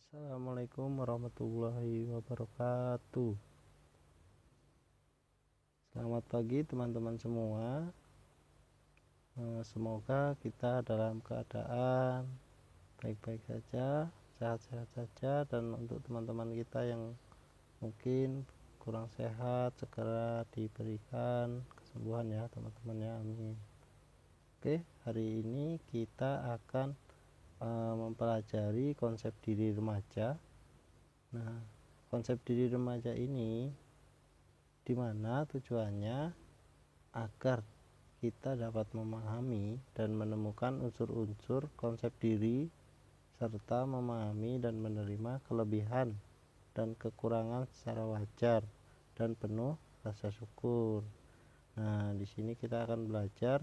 Assalamualaikum warahmatullahi wabarakatuh. Selamat pagi teman-teman semua. Semoga kita dalam keadaan baik-baik saja, sehat-sehat saja, dan untuk teman-teman kita yang mungkin kurang sehat segera diberikan kesembuhan ya teman-teman ya, amin. Oke, hari ini kita akan mempelajari konsep diri remaja. Nah, konsep diri remaja ini dimana tujuannya agar kita dapat memahami dan menemukan unsur-unsur konsep diri serta memahami dan menerima kelebihan dan kekurangan secara wajar dan penuh rasa syukur. Nah, di sini kita akan belajar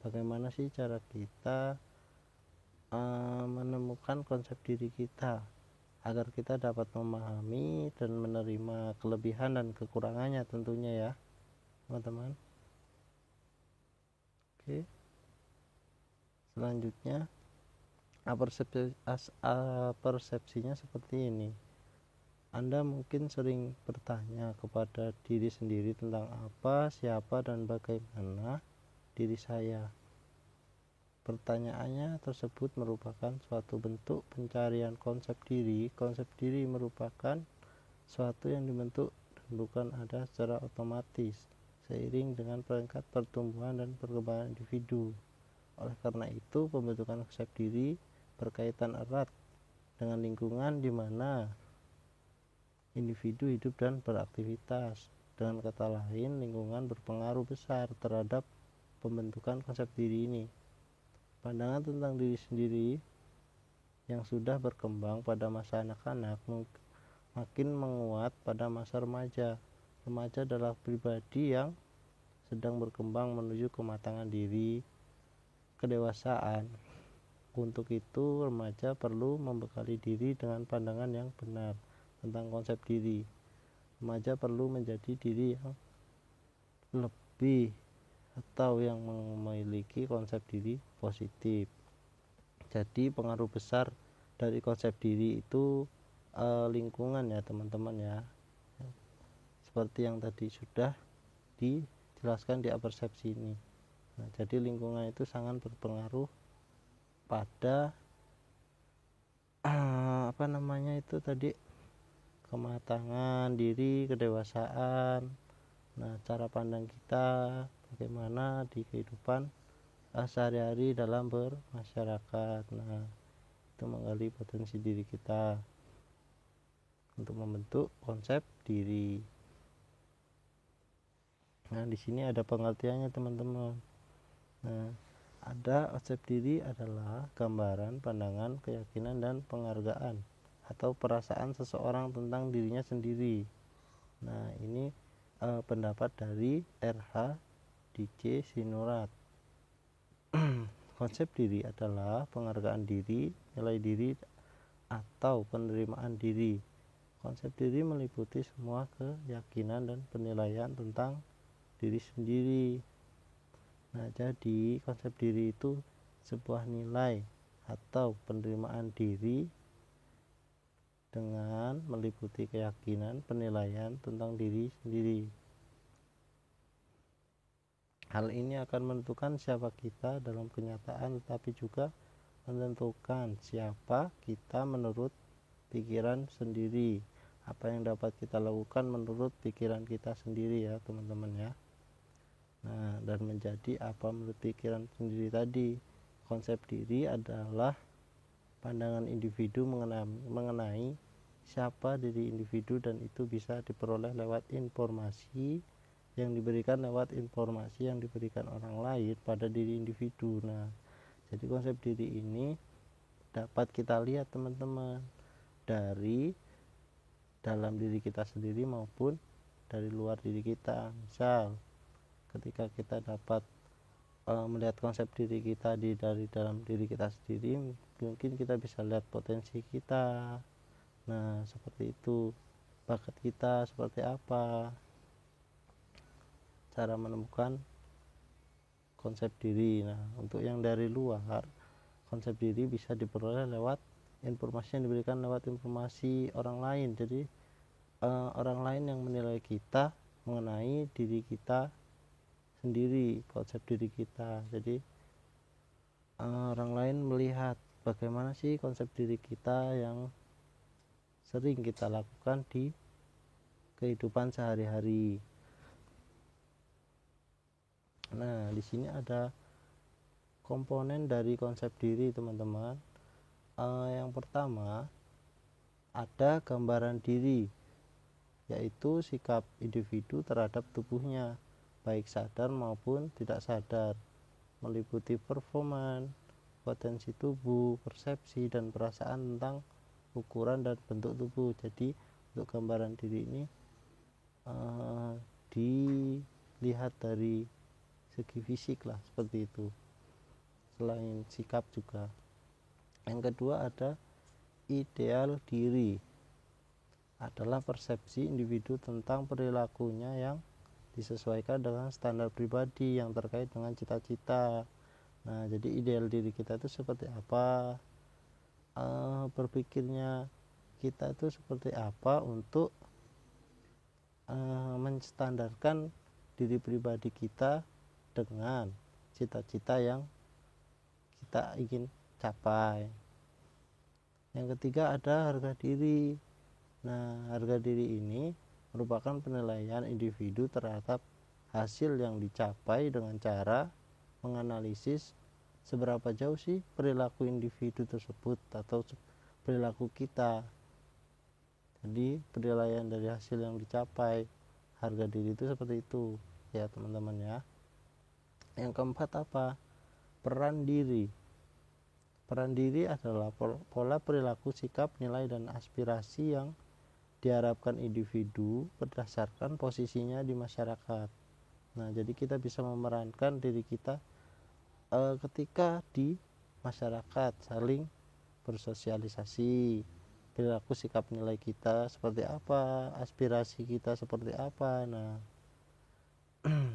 bagaimana sih cara kita menemukan konsep diri kita agar kita dapat memahami dan menerima kelebihan dan kekurangannya tentunya ya teman-teman. Oke, selanjutnya persepsinya seperti ini. Anda mungkin sering bertanya kepada diri sendiri tentang apa, siapa, dan bagaimana diri saya. Pertanyaannya tersebut merupakan suatu bentuk pencarian konsep diri. Konsep diri merupakan suatu yang dibentuk dan bukan ada secara otomatis seiring dengan peringkat pertumbuhan dan perkembangan individu. Oleh karena itu, pembentukan konsep diri berkaitan erat dengan lingkungan di mana individu hidup dan beraktivitas. Dengan kata lain, lingkungan berpengaruh besar terhadap pembentukan konsep diri ini. Pandangan tentang diri sendiri yang sudah berkembang pada masa anak-anak makin menguat pada masa remaja. Remaja adalah pribadi yang sedang berkembang menuju kematangan diri, kedewasaan. Untuk itu, remaja perlu membekali diri dengan pandangan yang benar tentang konsep diri. Remaja perlu menjadi diri yang lebih atau yang memiliki konsep diri positif. Jadi pengaruh besar dari konsep diri itu lingkungan ya teman-teman ya, seperti yang tadi sudah dijelaskan di persepsi ini. Nah, jadi lingkungan itu sangat berpengaruh pada kematangan diri, kedewasaan. Nah, cara pandang kita bagaimana di kehidupan sehari-hari dalam bermasyarakat. Nah, itu menggali potensi diri kita untuk membentuk konsep diri. Nah, di sini ada pengertiannya teman-teman. Nah, ada konsep diri adalah gambaran, pandangan, keyakinan, dan penghargaan atau perasaan seseorang tentang dirinya sendiri. Nah, ini pendapat dari R.H. D.C. Sinurat. Konsep diri adalah penghargaan diri, nilai diri, atau penerimaan diri. Konsep diri meliputi semua keyakinan dan penilaian tentang diri sendiri. Nah, jadi konsep diri itu sebuah nilai atau penerimaan diri dengan meliputi keyakinan, penilaian tentang diri sendiri. Hal ini akan menentukan siapa kita dalam kenyataan, tetapi juga menentukan siapa kita menurut pikiran sendiri. Apa yang dapat kita lakukan menurut pikiran kita sendiri ya teman-teman ya. Nah, dan menjadi apa menurut pikiran sendiri tadi. Konsep diri adalah pandangan individu mengenai siapa diri individu, dan itu bisa diperoleh lewat informasi yang diberikan orang lain pada diri individu. Nah, jadi konsep diri ini dapat kita lihat teman-teman dari dalam diri kita sendiri maupun dari luar diri kita. Misal ketika kita dapat melihat konsep diri kita dari dalam diri kita sendiri, mungkin kita bisa lihat potensi kita. Nah, seperti itu, bakat kita seperti apa, cara menemukan konsep diri. Nah, untuk yang dari luar, konsep diri bisa diperoleh lewat informasi yang diberikan lewat informasi orang lain. Jadi orang lain yang menilai kita mengenai diri kita sendiri, konsep diri kita. Jadi orang lain melihat bagaimana sih konsep diri kita yang sering kita lakukan di kehidupan sehari-hari. Nah, di sini ada komponen dari konsep diri, teman-teman. Yang pertama ada gambaran diri, yaitu sikap individu terhadap tubuhnya, baik sadar maupun tidak sadar, meliputi performan, potensi tubuh, persepsi, dan perasaan tentang ukuran dan bentuk tubuh. Jadi untuk gambaran diri ini dilihat dari segi fisik lah, seperti itu, selain sikap juga. Yang kedua ada ideal diri, adalah persepsi individu tentang perilakunya yang disesuaikan dengan standar pribadi yang terkait dengan cita-cita. Nah, jadi ideal diri kita itu seperti apa, berpikirnya kita itu seperti apa untuk menstandarkan diri pribadi kita dengan cita-cita yang kita ingin capai. Yang ketiga ada harga diri. Nah, harga diri ini merupakan penilaian individu terhadap hasil yang dicapai dengan cara menganalisis seberapa jauh sih perilaku individu tersebut atau perilaku kita. Jadi penilaian dari hasil yang dicapai, harga diri itu seperti itu ya, teman-teman ya. Yang keempat apa? Peran diri. Peran diri adalah pola perilaku, sikap, nilai, dan aspirasi yang diharapkan individu berdasarkan posisinya di masyarakat. Nah, jadi kita bisa memerankan diri kita ketika di masyarakat, saling bersosialisasi, perilaku, sikap, nilai kita seperti apa, aspirasi kita seperti apa. Nah,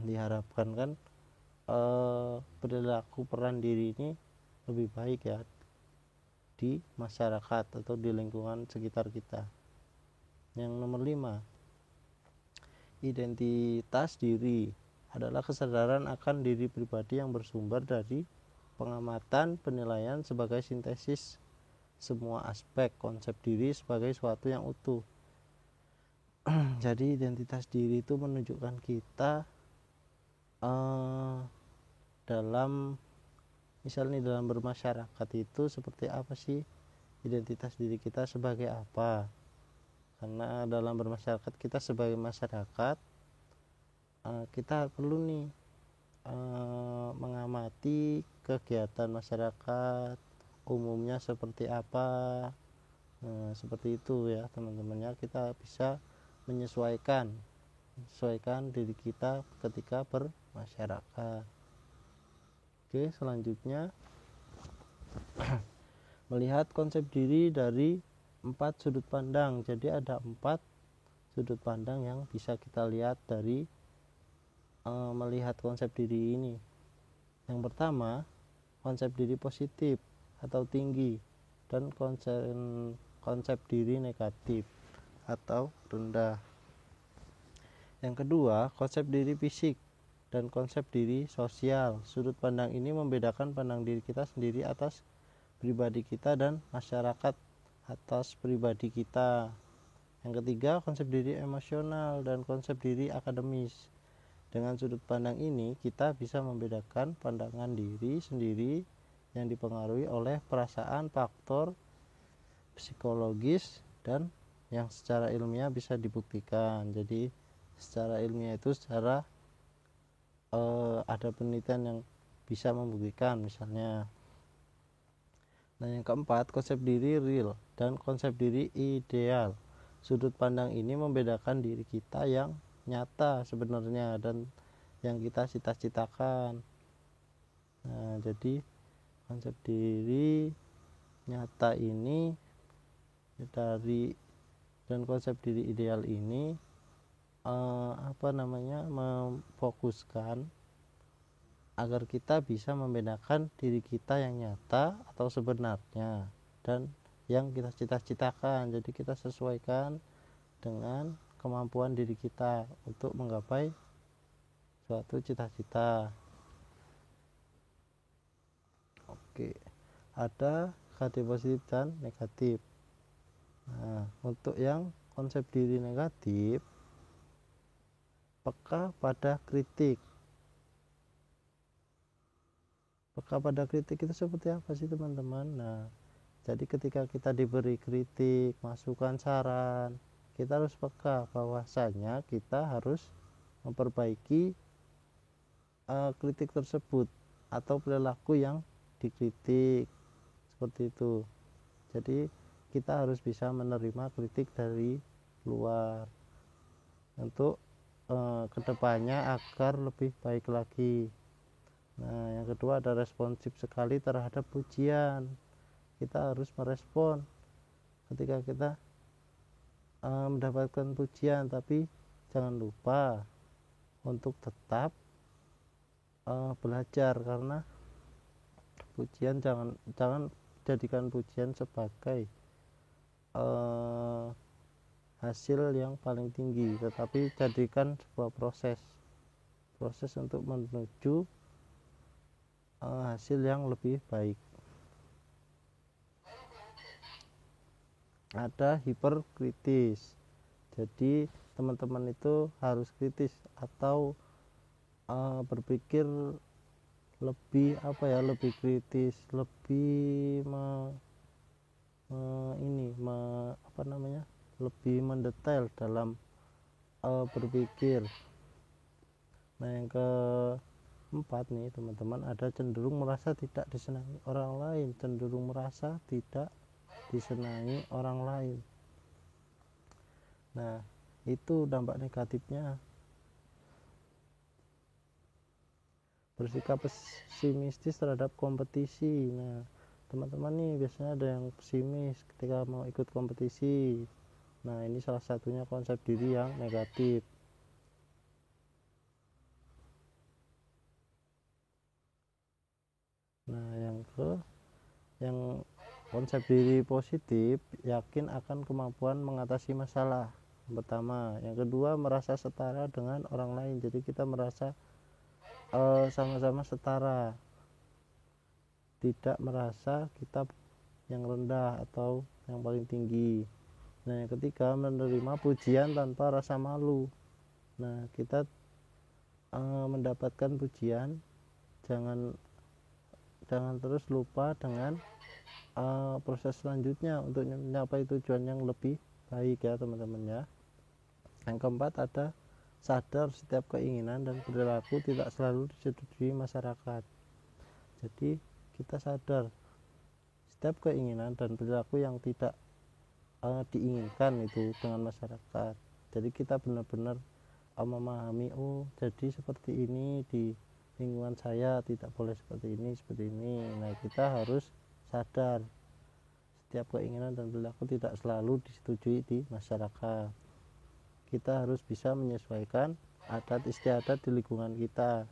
diharapkan kan perilaku peran diri ini lebih baik ya di masyarakat atau di lingkungan sekitar kita. Yang nomor 5, identitas diri adalah kesadaran akan diri pribadi yang bersumber dari pengamatan, penilaian sebagai sintesis semua aspek konsep diri sebagai suatu yang utuh. Jadi identitas diri itu menunjukkan kita dalam misalnya dalam bermasyarakat itu seperti apa sih identitas diri kita sebagai apa. Karena dalam bermasyarakat kita sebagai masyarakat kita perlu nih mengamati kegiatan masyarakat umumnya seperti apa. Seperti itu ya teman-temannya, kita bisa menyesuaikan diri kita ketika bermasyarakat. Oke, selanjutnya melihat konsep diri dari 4 sudut pandang. Jadi ada 4 sudut pandang yang bisa kita lihat dari melihat konsep diri ini. Yang pertama, konsep diri positif atau tinggi, dan konsep diri negatif atau rendah. Yang kedua, konsep diri fisik dan konsep diri sosial. Sudut pandang ini membedakan pandang diri kita sendiri atas pribadi kita dan masyarakat atas pribadi kita. Yang ketiga, konsep diri emosional dan konsep diri akademis. Dengan sudut pandang ini, kita bisa membedakan pandangan diri sendiri yang dipengaruhi oleh perasaan, faktor psikologis, dan yang secara ilmiah bisa dibuktikan. Jadi secara ilmiah itu secara ada penelitian yang bisa membuktikan misalnya. Nah, yang keempat, konsep diri real dan konsep diri ideal. Sudut pandang ini membedakan diri kita yang nyata sebenarnya dan yang kita cita-citakan. Nah, jadi konsep diri nyata ini dan konsep diri ideal ini memfokuskan agar kita bisa membedakan diri kita yang nyata atau sebenarnya dan yang kita cita-citakan. Jadi kita sesuaikan dengan kemampuan diri kita untuk menggapai suatu cita-cita. Oke, ada KD positif dan negatif. Nah, untuk yang konsep diri negatif, peka pada kritik. Peka pada kritik itu seperti apa sih teman-teman? Nah, jadi ketika kita diberi kritik, masukan, saran, kita harus peka bahwasanya kita harus memperbaiki kritik tersebut atau perilaku yang dikritik, seperti itu. Jadi kita harus bisa menerima kritik dari luar untuk kedepannya agar lebih baik lagi. Nah, yang kedua ada responsif sekali terhadap pujian. Kita harus merespon ketika kita mendapatkan pujian, tapi jangan lupa untuk tetap belajar, karena pujian jangan jadikan pujian sebagai hasil yang paling tinggi, tetapi jadikan sebuah proses untuk menuju hasil yang lebih baik. Ada hiperkritis, jadi teman-teman itu harus kritis atau berpikir lebih lebih kritis, lebih lebih mendetail dalam berpikir. Nah, yang keempat nih teman-teman, ada cenderung merasa tidak disenangi orang lain. Cenderung merasa tidak disenangi orang lain. Nah, itu dampak negatifnya. Bersikap pesimistis terhadap kompetisi. Nah, teman-teman nih biasanya ada yang pesimis ketika mau ikut kompetisi. Nah, ini salah satunya konsep diri yang negatif. Nah, yang konsep diri positif, yakin akan kemampuan mengatasi masalah. Yang pertama. Yang kedua, merasa setara dengan orang lain. Jadi kita merasa sama-sama setara, tidak merasa kita yang rendah atau yang paling tinggi. Nah, yang ketiga, menerima pujian tanpa rasa malu. Nah, kita mendapatkan pujian, jangan terus lupa dengan proses selanjutnya untuk mencapai tujuan yang lebih baik ya teman-teman ya. Yang keempat, ada sadar setiap keinginan dan perilaku tidak selalu disetujui masyarakat. Jadi kita sadar setiap keinginan dan perilaku yang tidak diinginkan itu dengan masyarakat. Jadi kita benar-benar memahami, oh jadi seperti ini di lingkungan saya, tidak boleh seperti ini. Nah, kita harus sadar setiap keinginan dan perilaku tidak selalu disetujui di masyarakat. Kita harus bisa menyesuaikan adat istiadat di lingkungan kita,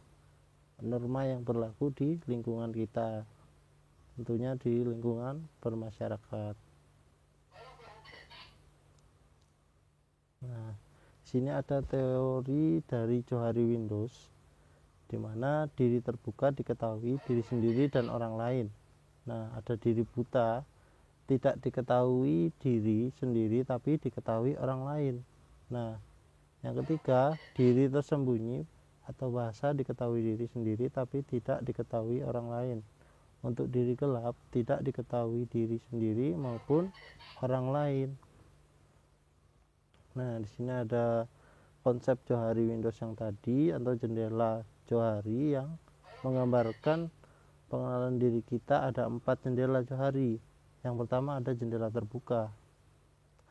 norma yang berlaku di lingkungan kita, tentunya di lingkungan bermasyarakat. Nah, di sini ada teori dari Johari Windows, di mana diri terbuka diketahui diri sendiri dan orang lain. Nah, ada diri buta, tidak diketahui diri sendiri tapi diketahui orang lain. Nah, yang ketiga, diri tersembunyi atau bahasa diketahui diri sendiri tapi tidak diketahui orang lain. Untuk diri gelap, tidak diketahui diri sendiri maupun orang lain. Nah, di sini ada konsep Johari Windows yang tadi, atau jendela Johari, yang menggambarkan pengenalan diri kita. Ada 4 jendela Johari. Yang pertama ada jendela terbuka,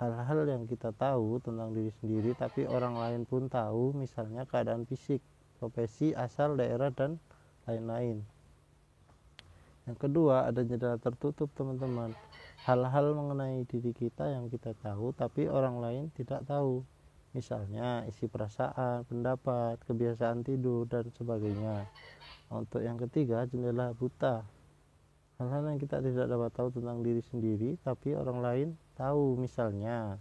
hal-hal yang kita tahu tentang diri sendiri tapi orang lain pun tahu, misalnya keadaan fisik, profesi, asal, daerah, dan lain-lain. Yang kedua ada jendela tertutup teman-teman, hal-hal mengenai diri kita yang kita tahu tapi orang lain tidak tahu, misalnya isi perasaan, pendapat, kebiasaan tidur, dan sebagainya. Untuk yang ketiga, jendela buta, hal-hal yang kita tidak dapat tahu tentang diri sendiri tapi orang lain tahu, misalnya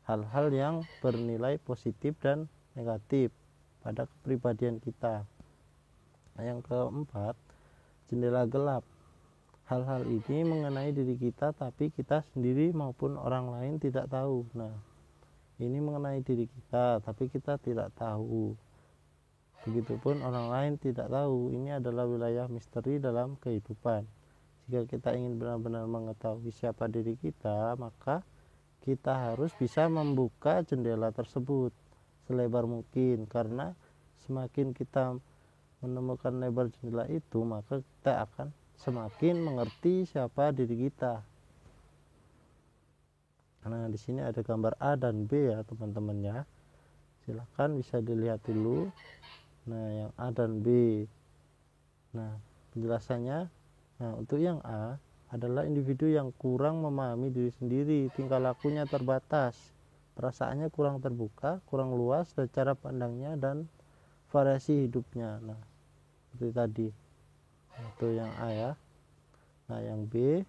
hal-hal yang bernilai positif dan negatif pada kepribadian kita. Yang keempat, jendela gelap. Hal-hal ini mengenai diri kita tapi kita sendiri maupun orang lain tidak tahu. Nah, ini mengenai diri kita tapi kita tidak tahu. Begitupun orang lain tidak tahu. Ini adalah wilayah misteri dalam kehidupan. Jika kita ingin benar-benar mengetahui siapa diri kita, maka kita harus bisa membuka jendela tersebut selebar mungkin, karena semakin kita menemukan lebar jendela itu, maka kita akan semakin mengerti siapa diri kita. Nah, di sini ada gambar A dan B ya teman-teman ya. Silakan bisa dilihat dulu. Nah, yang A dan B. Nah, penjelasannya. Nah, untuk yang A adalah individu yang kurang memahami diri sendiri, tingkah lakunya terbatas, perasaannya kurang terbuka, kurang luas, dan cara pandangnya dan variasi hidupnya. Nah, seperti tadi. Itu yang A ya. Nah, yang B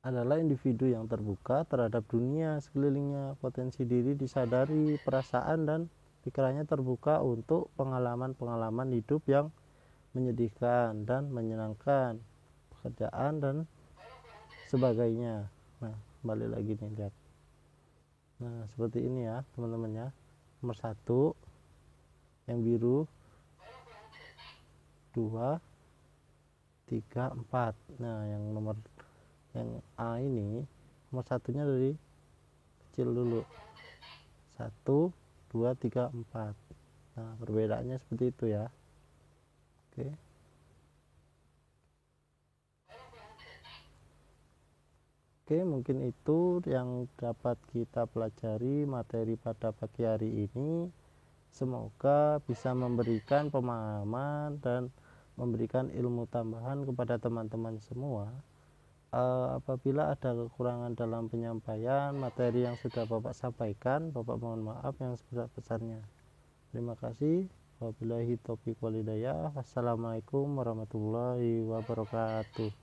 adalah individu yang terbuka terhadap dunia sekelilingnya, potensi diri disadari, perasaan dan pikirannya terbuka untuk pengalaman-pengalaman hidup yang menyedihkan dan menyenangkan, pekerjaan dan sebagainya. Nah, kembali lagi nih, lihat. Nah, seperti ini ya teman-teman ya. Nomor 1 yang biru, 2, 3, 4. Nah, yang A ini nomor satunya dari kecil dulu, 1, 2, 3, 4. Nah, perbedaannya seperti itu ya. Oke, mungkin itu yang dapat kita pelajari materi pada pagi hari ini. Semoga bisa memberikan pemahaman dan memberikan ilmu tambahan kepada teman-teman semua. Apabila ada kekurangan dalam penyampaian materi yang sudah Bapak sampaikan, Bapak mohon maaf yang sebesar-besarnya. Terima kasih. Wabillahi taufiq walhidayah. Wassalamualaikum warahmatullahi wabarakatuh.